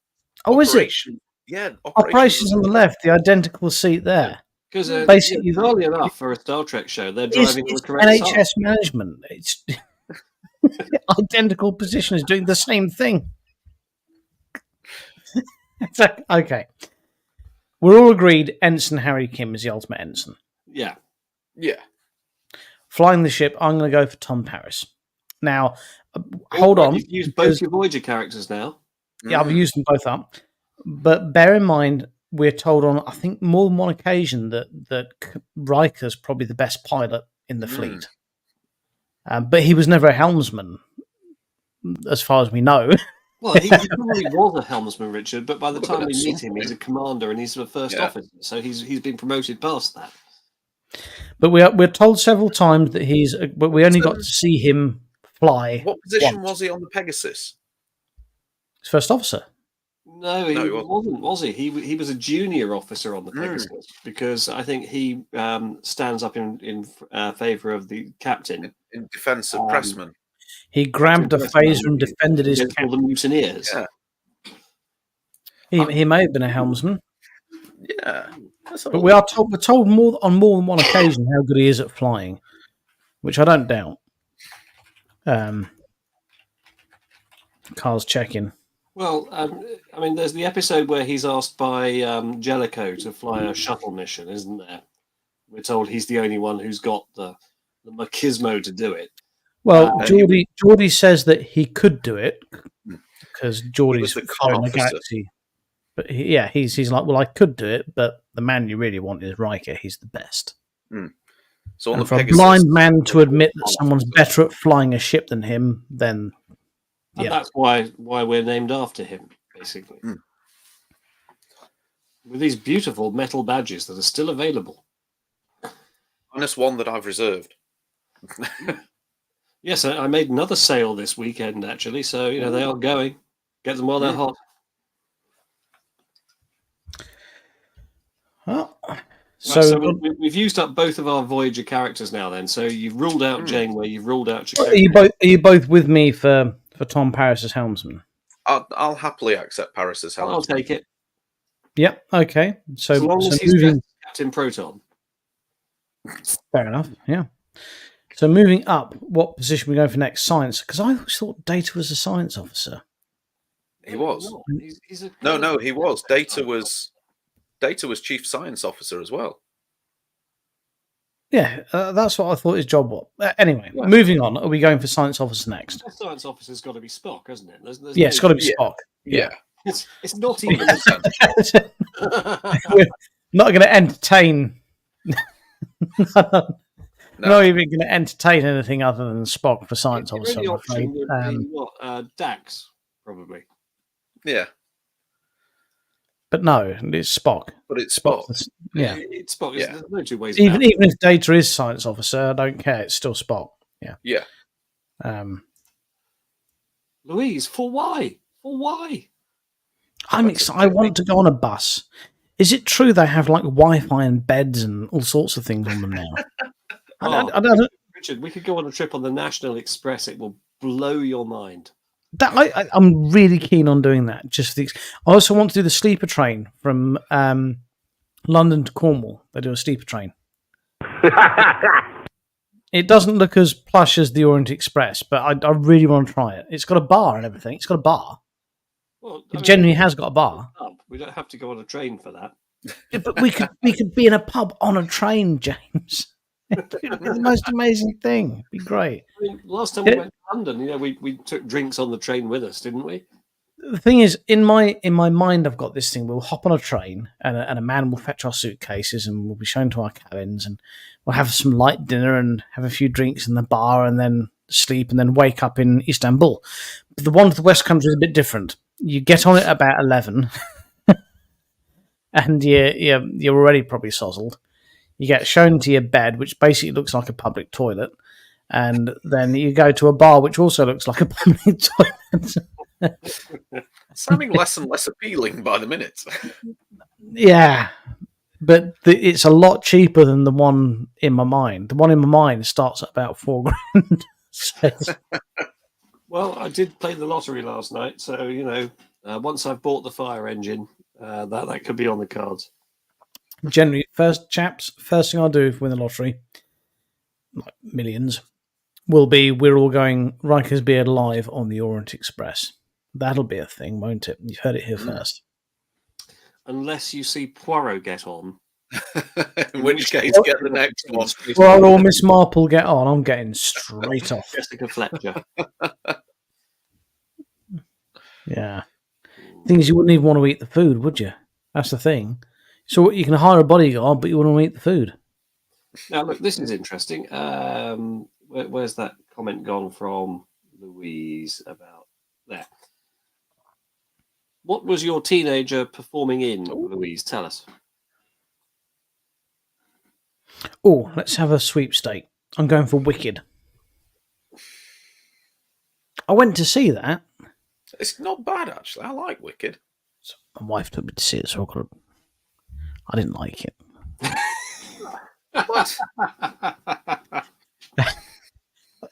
Oh, is it? Operation- Yeah, Operations on the left, the identical seat there. Because Basically, bizarrely enough, for a Star Trek show, they're It's, driving on it's the correct side. NHS management. It's identical position is doing the same thing. It's like, okay. We're all agreed Ensign Harry Kim is the ultimate ensign. Yeah. Yeah. Flying the ship, I'm going to go for Tom Paris. Now, hold on. You've used because- both your Voyager characters now. Yeah, I've used them both up. But bear in mind, we're told on, I think, more than one occasion that Riker's probably the best pilot in the fleet. But he was never a helmsman, as far as we know. Well, he probably was a helmsman, Richard, but by the Well, time at we some meet him, he's a commander and he's a first officer. So he's been promoted past that. But we're told several times that but we only got to see him fly. What position once. was he on the Pegasus? He's first officer. No, he he wasn't, was he? He was a junior officer on the Pegasus because I think he stands up in favour of the captain. In defence of Pressman. He grabbed a phaser and defended his against all the mutineers. Yeah. He may have been a helmsman, Yeah. but we're told on more than one occasion how good he is at flying, which I don't doubt. Carl's checking. Well, I mean, there's the episode where he's asked by Jellicoe to fly a shuttle mission, isn't there? We're told he's the only one who's got the machismo to do it. Well, Geordie says that he could do it because Geordie's the far in the officer. galaxy. But he's like, well, I could do it, but the man you really want is Riker. He's the best. So on And the for Pegasus, a blind man to admit that someone's better at flying a ship than him, then And yeah, that's why we're named after him, basically. With these beautiful metal badges that are still available. minus one that I've reserved. Yes, I made another sale this weekend, actually. So, they are going. Get them while they're hot. well, So we've used up both of our Voyager characters now. Then, so you've ruled out Janeway, you've ruled out Chakotay. are you both with me for Tom Paris as helmsman? I'll happily accept Paris as I'll helmsman. take it. Yep. Okay. So As long as he's moving, Captain Proton. fair enough. Yeah. So moving up, what position we go for next? Science, because I always thought Data was a science officer. He was. He's a No, he was. Data was chief science officer as well. Yeah, that's what I thought his job was. Anyway, Yeah. moving on. Are we going for science officer next? The science officer's got to be Spock, hasn't it? There's Yeah, it's got to be Yeah. Spock. Yeah. It's not even. We're not going to entertain. Not even going to entertain anything other than Spock for science The officer. only I'm afraid. option would be Dax, probably. Yeah. But no, it's Spock. But it's Spock. Yeah. It's Spock. Yeah. There's no two ways Even about it. if Data is science officer, I don't care. It's still Spock. Yeah. Yeah. Louise, for why? For why? I'm excited. I want to go on a bus. Is it true they have like Wi-Fi and beds and all sorts of things on them now? I don't. Richard, we could go on a trip on the National Express. It will blow your mind. I'm really keen on doing that. I also want to do the sleeper train from London to Cornwall. They do a sleeper train. It doesn't look as plush as the Orient Express, but I really want to try it. It's got a bar and everything. It's got a bar. Well, It genuinely has got a bar. We don't have to go on a train for that. Yeah, but we could be in a pub on a train, James. It'd be the most amazing thing. It'd be great. I mean, last time we went to London, we took drinks on the train with us, didn't we? The thing is, in my mind, I've got this thing. We'll hop on a train, and a man will fetch our suitcases, and we'll be shown to our cabins, and we'll have some light dinner and have a few drinks in the bar, and then sleep, and then wake up in Istanbul. But the one to the West Country is a bit different. You get on it about 11, and you're already probably sozzled. You get shown to your bed, which basically looks like a public toilet, and then you go to a bar, which also looks like a public toilet. Sounding less and less appealing by the minute. Yeah, but it's a lot cheaper than the one in my mind. The one in my mind starts at about £4,000. Well, I did play the lottery last night, so once I've bought the fire engine, that could be on the cards. Generally, first thing I'll do if we win the lottery, like millions, will be we're all going Riker's Beard live on the Orient Express. That'll be a thing, won't it? You've heard it here first. Unless you see Poirot get on. In which case, get the next one. Well, or Miss Marple get on. I'm getting straight off. Jessica Fletcher. Yeah. Thing is, you wouldn't even want to eat the food, would you? That's the thing. So you can hire a bodyguard, but you wouldn't want to eat the food. Now, look, this is interesting. Where's that comment gone from Louise about there? What was your teenager performing in, Louise? Tell us. Oh, let's have a sweepstake. I'm going for Wicked. I went to see that. It's not bad, actually. I like Wicked. So my wife took me to see it, so I didn't like it. What?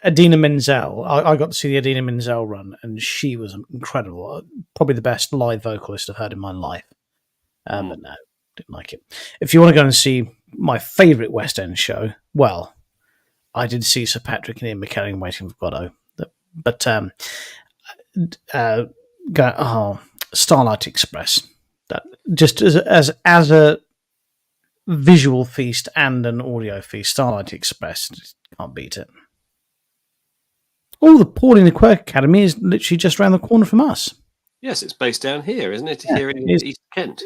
Idina Menzel. I got to see the Idina Menzel run, and she was incredible. Probably the best live vocalist I've heard in my life. But no, didn't like it. If you want to go and see my favourite West End show, well, I did see Sir Patrick and Ian McKellen Waiting for Godot. But Starlight Express. That just as a visual feast and an audio feast, Starlight Express, just can't beat it. Oh, the Pauline the Quirk Academy is literally just around the corner from us. Yes, it's based down here, isn't it? Yeah, Here in it is. East Kent.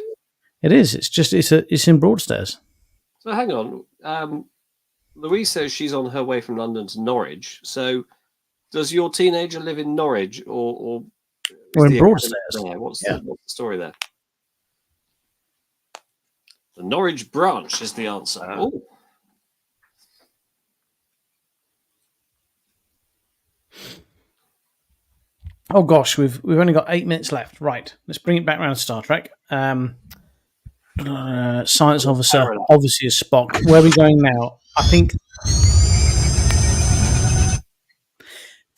It is. It's in Broadstairs. So hang on. Louise says she's on her way from London to Norwich. So does your teenager live in Norwich or We're in the Broadstairs. there? What's the story there? The Norwich branch is the answer. Oh. Oh gosh, we've only got 8 minutes left. Right, let's bring it back around to Star Trek. Science officer, obviously is Spock. Where are we going now? I think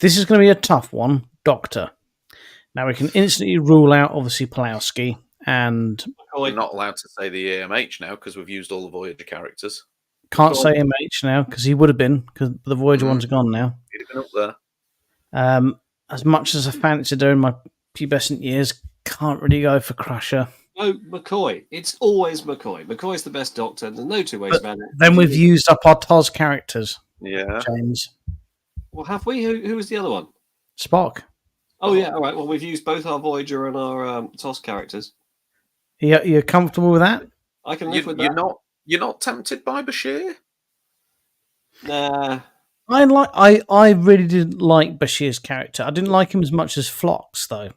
this is going to be a tough one. Doctor. Now we can instantly rule out obviously Pulowski and We're not allowed to say the AMH now because we've used all the Voyager characters. can't say MH now because he would have been because the Voyager ones are gone now. He'd have been up there. As much as I fancied her in my pubescent years, can't really go for Crusher. No, McCoy. It's always McCoy. McCoy's the best Doctor. There's no two ways But about it. then we've used up our TOS characters, Yeah. James. Well, have we? Who was the other one? Spock. Oh, yeah. All right. Well, we've used both our Voyager and our TOS characters. You're comfortable with that? I can live with that. You're not tempted by Bashir? Nah. I really didn't like Bashir's character. I didn't like him as much as Phlox, though.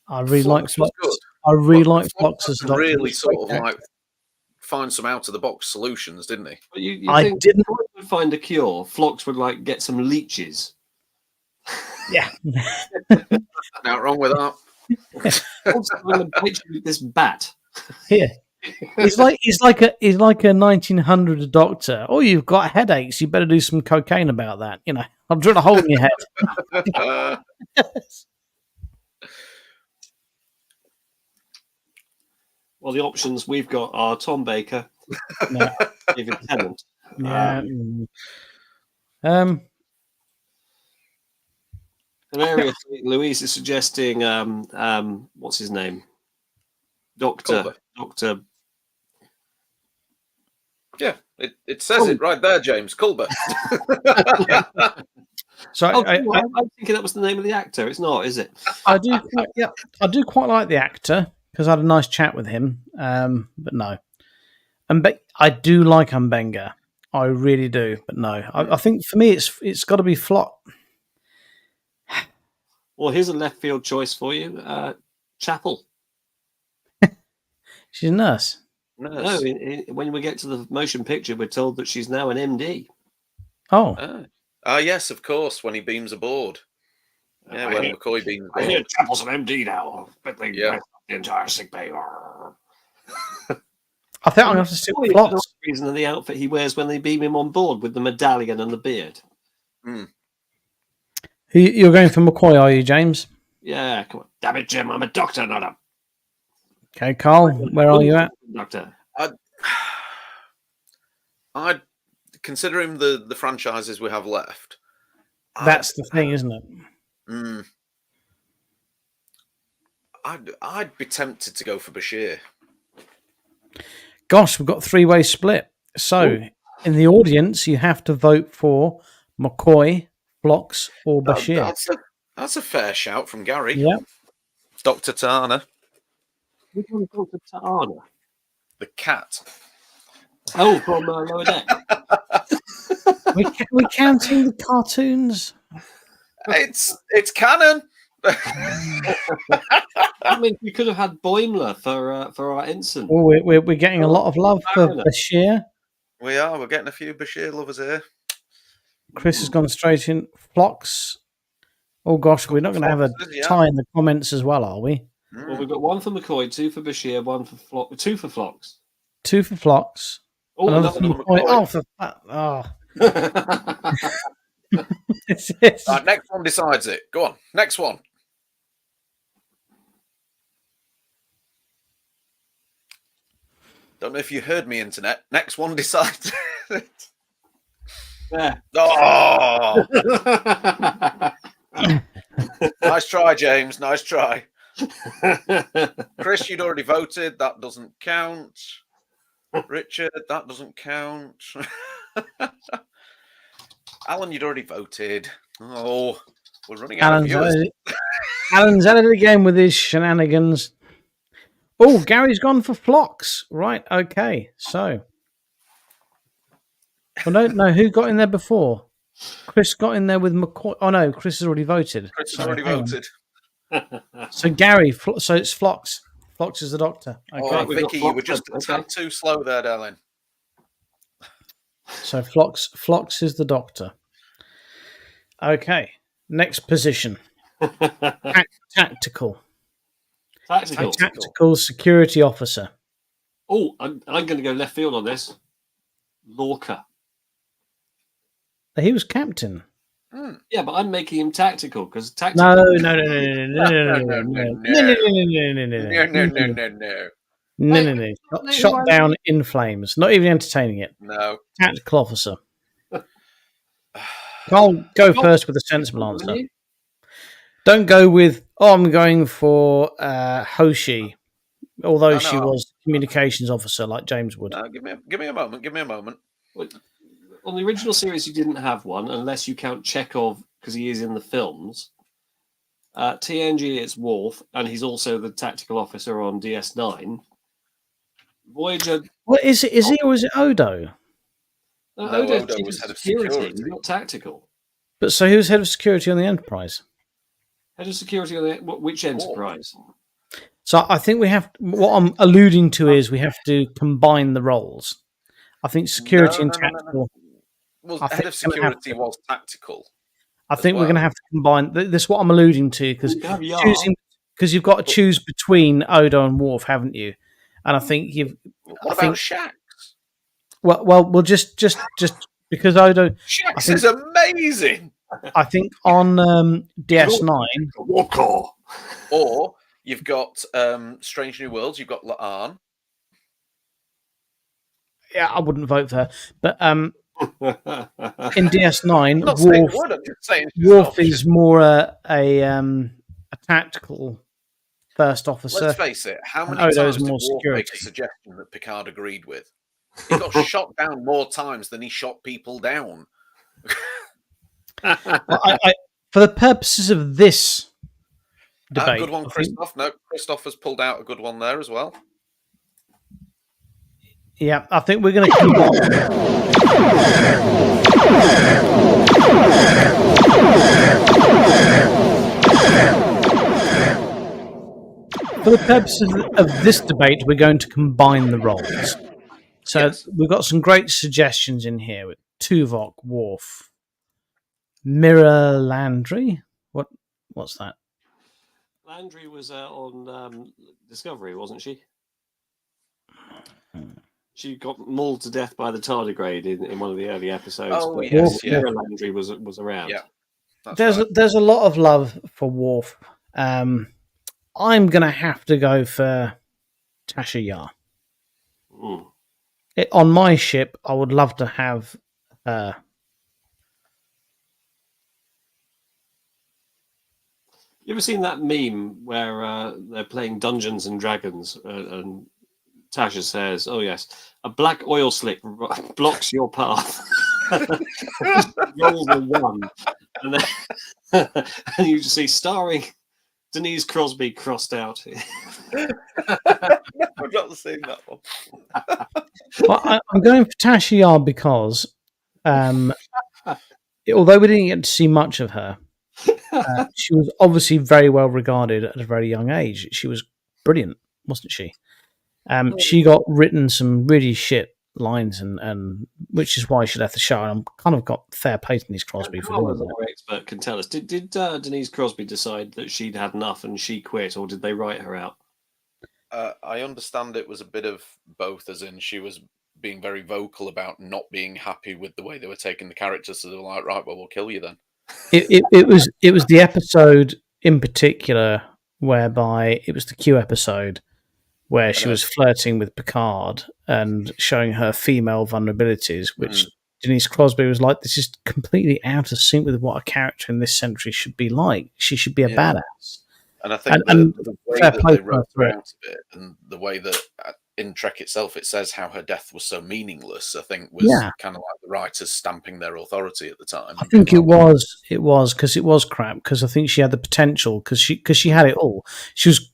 I really like Phlox was Phlox. good. I really like Phlox Phlox as a could Doctor. really He's a sort great of character. like find some out of the box solutions, didn't he? But you I think didn't- Phlox would find a cure? Phlox would like get some leeches. Yeah. Not wrong with that. Phlox, I'm going to bite you with this bat. Yeah. He's like a 1900 doctor. Oh, you've got headaches. You better do some cocaine about that. You know, I'll drill a hole in your head. Well, the options we've got are Tom Baker, No. David Tennant. Yeah. Hilariously, Louise is suggesting what's his name? Doctor. Yeah, it says it right there, James. Culber. So I'm thinking that was the name of the actor. It's not, is it? I do quite like the actor because I had a nice chat with him. But no, I do like Umbenga. I really do. But no, I think for me it's got to be Flop. Well, here's a left field choice for you. Chapel. She's a nurse. No, when we get to the motion picture, we're told that she's now an MD. Oh, Yes, of course. When he beams aboard. Yeah, when McCoy beams I aboard. hear Chapel's an MD now. But they Yeah. the entire sick bay. I think I'm going to have to stick with That's Flops. the reason of the outfit he wears when they beam him on board with the medallion and the beard. Hmm. You're going for McCoy, are you, James? Yeah, come on. Damn it, Jim. I'm a doctor, not a Okay, Carl, where are you at? doctor. I'd considering the franchises we have left. That's the thing, isn't it? I'd be tempted to go for Bashir. Gosh, we've got a three-way split. So, in the audience, you have to vote for McCoy, Phlox, or Bashir. That's a fair shout from Gary. Yeah. Dr. Tana, Which one's Dr. Ta'ana? the cat. Oh, from Lower Deck. We counting the cartoons? It's canon. I mean, we could have had Boimler for our ensign. Oh, we're getting a lot of love for Bashir. We're getting a few Bashir lovers here. Chris has gone straight in. Phlox. Oh gosh, we're not going to have a tie in the comments as well, are we? Well, we've got one for McCoy, two for Bashir, one for Phlox, two for Phlox. Two for Phlox. Oh, another another for McCoy. McCoy. Oh, for oh. It's- Right, next one decides it. Go on, next one. Don't know if you heard me, internet. Next one decides it. There. Oh, nice try, James. Nice try. Chris, you'd already voted. That doesn't count. Richard, that doesn't count. Alan, you'd already voted. Oh, we're running out of viewers. Alan's at it again with his shenanigans. Oh, Gary's gone for Phlox. Right, okay. So, I don't know who got in there before. Chris got in there with McCoy. Oh, no, Chris has already voted. Chris has already voted. So, Gary, so it's Phlox. Phlox is the doctor. Okay. Oh, Vicky, you were just a tad too slow there, darling. So, Phlox is the doctor. Okay. Next position. Tactical. Tactical. A tactical security officer. Oh, I'm going to go left field on this. Lorca. He was captain. Yeah, but I'm making him tactical because tactical. No. Shot down in flames. Not even entertaining it. No. Tactical officer. I'll go first with a sensible answer. Don't go with, I'm going for Hoshi, although she was communications officer like James would. No, give me a moment. Give me a moment. On the original series, you didn't have one, unless you count Chekhov, because he is in the films. TNG, it's Worf, and he's also the tactical officer on DS9. Voyager... What is he or is it Odo? No, Odo was head of security. He's not tactical. But so he was head of security on the Enterprise? Head of security on which Enterprise? So I think what I'm alluding to is we have to combine the roles. I think security and tactical... Well, head of security was tactical. I think we're going to have to combine. This is what I'm alluding to because you've got to choose between Odo and Worf, haven't you? And I think you've. What about Shax? Well, just because Odo. Shax is amazing. I think on DS9. Walker. Or you've got Strange New Worlds. You've got La'an. Yeah, I wouldn't vote for her, but in DS9, Worf is more a tactical first officer. Let's face it. How many times did Worf make a suggestion that Picard agreed with? He got shot down more times than he shot people down. For the purposes of this debate, good one, Christoph. No, Christoph has pulled out a good one there as well. Yeah, I think we're going to combine. For the purposes of this debate, we're going to combine the roles. So we've got some great suggestions in here with Tuvok, Worf, Mira Landry. What's that? Landry was on Discovery, wasn't she? She got mauled to death by the tardigrade in one of the early episodes. Oh, yes. Mira Landry was around. Yeah. There's a lot of love for Worf. I'm gonna have to go for Tasha Yar. Mm. On my ship, I would love to have her. You ever seen that meme where they're playing Dungeons and Dragons and Tasha says, "Oh yes, a black oil slick blocks your path." Rolls a 1, and then and you just see starring Denise Crosby crossed out. I've not seen that one. Well, I'm going for Tasha Yar because, although we didn't get to see much of her, she was obviously very well regarded at a very young age. She was brilliant, wasn't she? She got written some really shit lines, and which is why she left the show. And I'm kind of got fair play to Denise Crosby for doing that. Our expert can tell us. Did Denise Crosby decide that she'd had enough and she quit, or did they write her out? I understand it was a bit of both, as in she was being very vocal about not being happy with the way they were taking the characters. So they were like, right, well, we'll kill you then. It was the episode in particular whereby it was the Q episode where she was flirting with Picard and showing her female vulnerabilities, which Denise Crosby was like, this is completely out of sync with what a character in this century should be like. She should be a badass. And I think the way that they wrote her out of it, and the way that in Trek itself it says how her death was so meaningless, I think was kind of like the writers stamping their authority at the time. I think it was because it was crap, because I think she had the potential, because she had it all. She was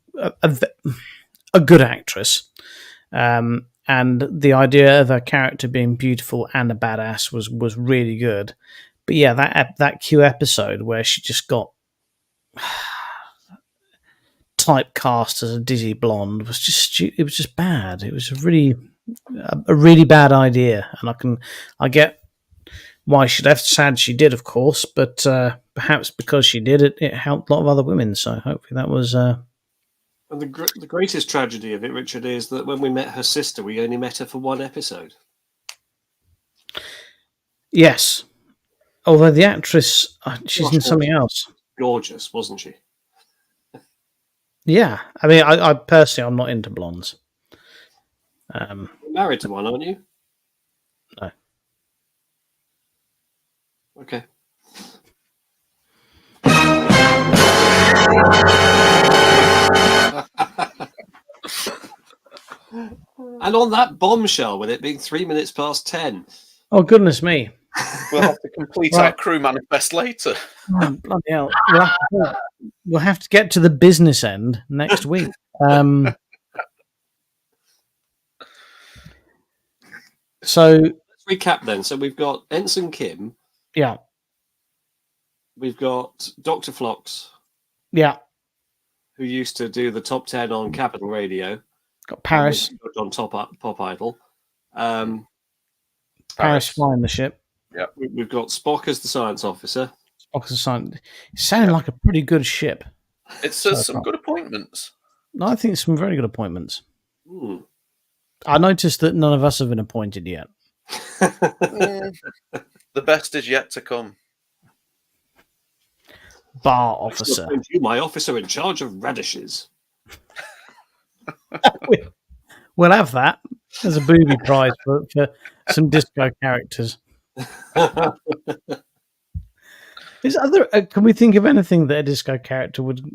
a good actress, and the idea of her character being beautiful and a badass was really good. But yeah, that Q episode where she just got typecast as a dizzy blonde was just bad. It was a really bad idea, and I get why she left. Sad she did, of course, but perhaps because she did it helped a lot of other women. So hopefully that was. And the greatest tragedy of it, Richard, is that when we met her sister, we only met her for one episode. Yes, although the actress, she's in something else. Gorgeous, wasn't she? Yeah, I mean, I personally, I'm not into blondes. You're married to one, aren't you? No. Okay. And on that bombshell, with it being 3 minutes past 10. Oh, goodness me. We'll have to complete our crew manifest later. Oh, bloody hell. We'll have to get to the business end next week. So let's recap then. So we've got Ensign Kim. Yeah. We've got Dr. Phlox. Yeah. Who used to do the top 10 on Capital Radio. Got Paris. On Pop Idol. Paris flying the ship. Yeah. We've got Spock as the science officer. Spock as the science. It sounded like a pretty good ship. It's some good appointments. No, I think some very good appointments. Hmm. I noticed that none of us have been appointed yet. The best is yet to come. Bar officer. You, my officer in charge of radishes. We'll have that as a booby prize for some disco characters. Can we think of anything that a disco character would?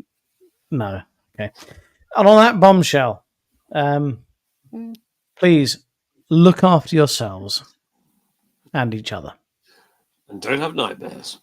No. Okay. And on that bombshell, please look after yourselves and each other. And don't have nightmares.